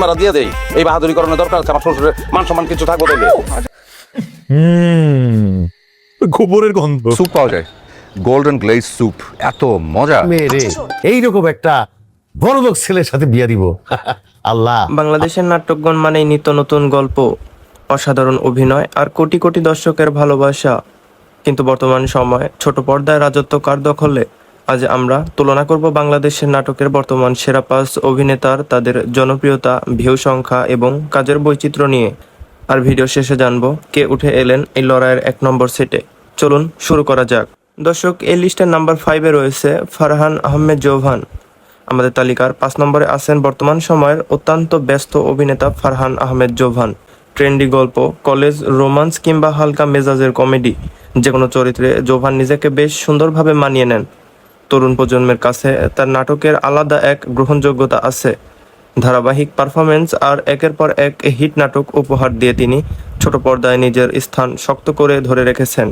আমরা দিয়ে দেই, এই বাহাদুরি করানোর দরকার আছে, আমার শ্বশুরের মান সম্মান কিছু থাকবো তাইলে। গোবরের গন্ধ। স্যুপ পাওয়া যায়, গোল্ডেন গ্লেজ স্যুপ, এত মজা। মেরে এইরকম একটা বড়লোক ছেলের সাথে বিয়া দিব আল্লাহ। বাংলাদেশের নাট্যগণ মানেই নিত্য নতুন গল্প, অসাধারণ অভিনয় আর কোটি কোটি দর্শকের ভালোবাসা। কিন্তু বর্তমান সময়ে ছোট পর্দায় রাজত্ব কার দখলে? আজ আমরা তুলনা করব বাংলাদেশের নাটকের বর্তমান সেরা 5 অভিনেতার, তাদের জনপ্রিয়তা, ভিউ সংখ্যা এবং কাজের বৈচিত্র্য নিয়ে। আর ভিডিও শেষে জানবো কে উঠে এলেন এই লড়াইয়ের 1 নম্বর সেটে। চলুন শুরু করা যাক। দর্শক, এই লিস্টের নাম্বার 5-এ রয়েছে ফারহান আহমেদ জৌহান। আমাদের তালিকার 5 নম্বরে আছেন বর্তমান সময়ের অত্যন্ত ব্যস্ত অভিনেতা ফারহান আহমেদ জৌহান। ট্রেন্ডি গল্প, কলেজ রোমান্স কিংবা হালকা মেজাজের কমেডি, যে কোনো চরিত্রে জৌহান নিজেকে বেশ সুন্দরভাবে মানিয়ে নেন। তরুণ প্রজন্মের কাছে তার নাটকের আলাদা এক গ্রহণযোগ্যতা আছে। ধারাবাহিক পারফরমেন্স আর একের পর এক হিট নাটক উপহার দিয়ে তিনি ছোট পর্দায় নিজের স্থান শক্ত করে ধরে রেখেছেন।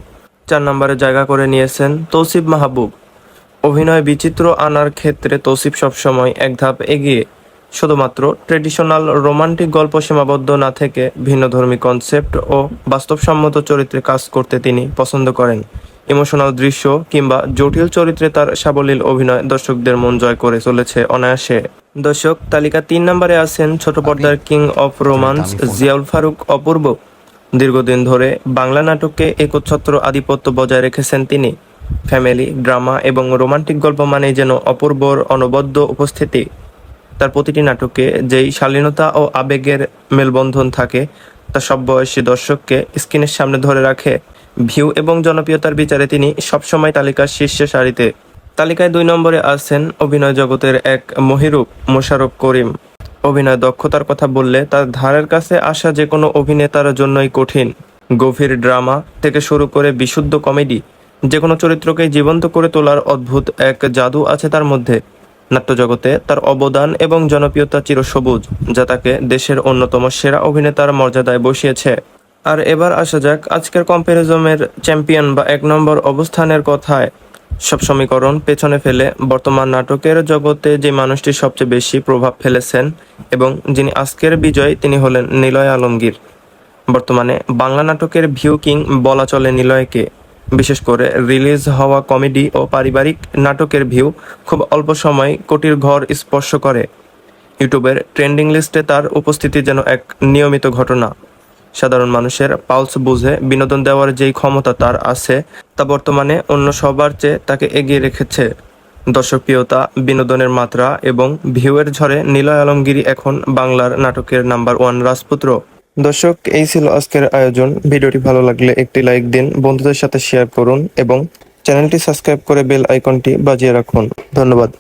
4 নম্বরে জায়গা করে নিয়েছেন তৌসিফ মাহবুব। অভিনয় বিচিত্র আনার ক্ষেত্রে তৌসিফ সবসময় এক ধাপ এগিয়ে। শুধুমাত্র ট্রেডিশনাল রোমান্টিক গল্প সীমাবদ্ধ না থেকে ভিন্নধর্মী কনসেপ্ট ও বাস্তবসম্মত চরিত্রে কাজ করতে তিনি পছন্দ করেন। ইমোশনাল দৃশ্য কিংবা জটিল চরিত্রে তার সাবলীল অভিনয় দর্শকদের মন জয় করে চলেছে অনায়াসে। দর্শক, তালিকা 3 নম্বরে আছেন ছোট পর্দার king of romance Ziaul Faruk Apurba. দীর্ঘদিন ধরে বাংলা নাটকে একচ্ছত্র আধিপত্য বজায় রেখেছেন তিনি। ফ্যামিলি, ড্রামা এবং রোমান্টিক গল্প মানেই যেন অপূর্বর অনবদ্য উপস্থিতি। তার প্রতিটি নাটকে যেই শালীনতা ও আবেগের মেলবন্ধন থাকে, তা সব বয়সী দর্শককে স্ক্রিনের সামনে ধরে রাখে। ভিউ এবং জনপ্রিয়তার বিচারে তিনি সবসময় তালিকার শীর্ষে সারিতে। তালিকায় 2 নম্বরে আছেন অভিনয় জগতের এক মহিরূপ মোশাররফ করিম। অভিনয় দক্ষতার কথা বললে তার ধারের কাছে আসা যে কোনো অভিনেতার জন্যই কঠিন। গভীর ড্রামা থেকে শুরু করে বিশুদ্ধ কমেডি, যে কোনো চরিত্রকে জীবন্ত করে তোলার অদ্ভুত এক জাদু আছে তার মধ্যে। নাট্যজগতে তার অবদান এবং জনপ্রিয়তা চিরসবুজ, যা তাকে দেশের অন্যতম সেরা অভিনেতার মর্যাদায় বসিয়েছে। আর এবার আসা যাক আজকের কম্প্যারিজমের চ্যাম্পিয়ন বা 1 নম্বর অবস্থানের কথায়। সব সমীকরণ পেছনে ফেলে বর্তমান নাটকের জগতে যে মানুষটি সবচেয়ে বেশি প্রভাব ফেলেছেন এবং যিনি আজকের বিজয়, তিনি হলেন নিলয় আলমগীর। বর্তমানে বাংলা নাটকের ভিউ কিং বলা চলে নিলয়কে। বিশেষ করে রিলিজ হওয়া কমেডি ও পারিবারিক নাটকের ভিউ খুব অল্প সময় কোটির ঘর স্পর্শ করে। ইউটিউবের ট্রেন্ডিং লিস্টে তার উপস্থিতি যেন এক নিয়মিত ঘটনা। সাধারণ মানুষের পালস বুঝে বিনোদন দেওয়ার যেই ক্ষমতা তার আছে, তা বর্তমানে অন্য সবার চেয়ে তাকে এগিয়ে রেখেছে। দর্শকপ্রিয়তা, বিনোদনের মাত্রা এবং ভিউয়ের ঝড়ে নিলয় আলমগীর এখন বাংলার নাটকের নাম্বার 1 রাজপুত্র। দর্শক, এই ছিল আজকের আয়োজন। ভিডিওটি ভালো লাগলে একটি লাইক দিন, বন্ধুদের সাথে শেয়ার করুন এবং চ্যানেলটি সাবস্ক্রাইব করে বেল আইকনটি বাজিয়ে রাখুন। ধন্যবাদ।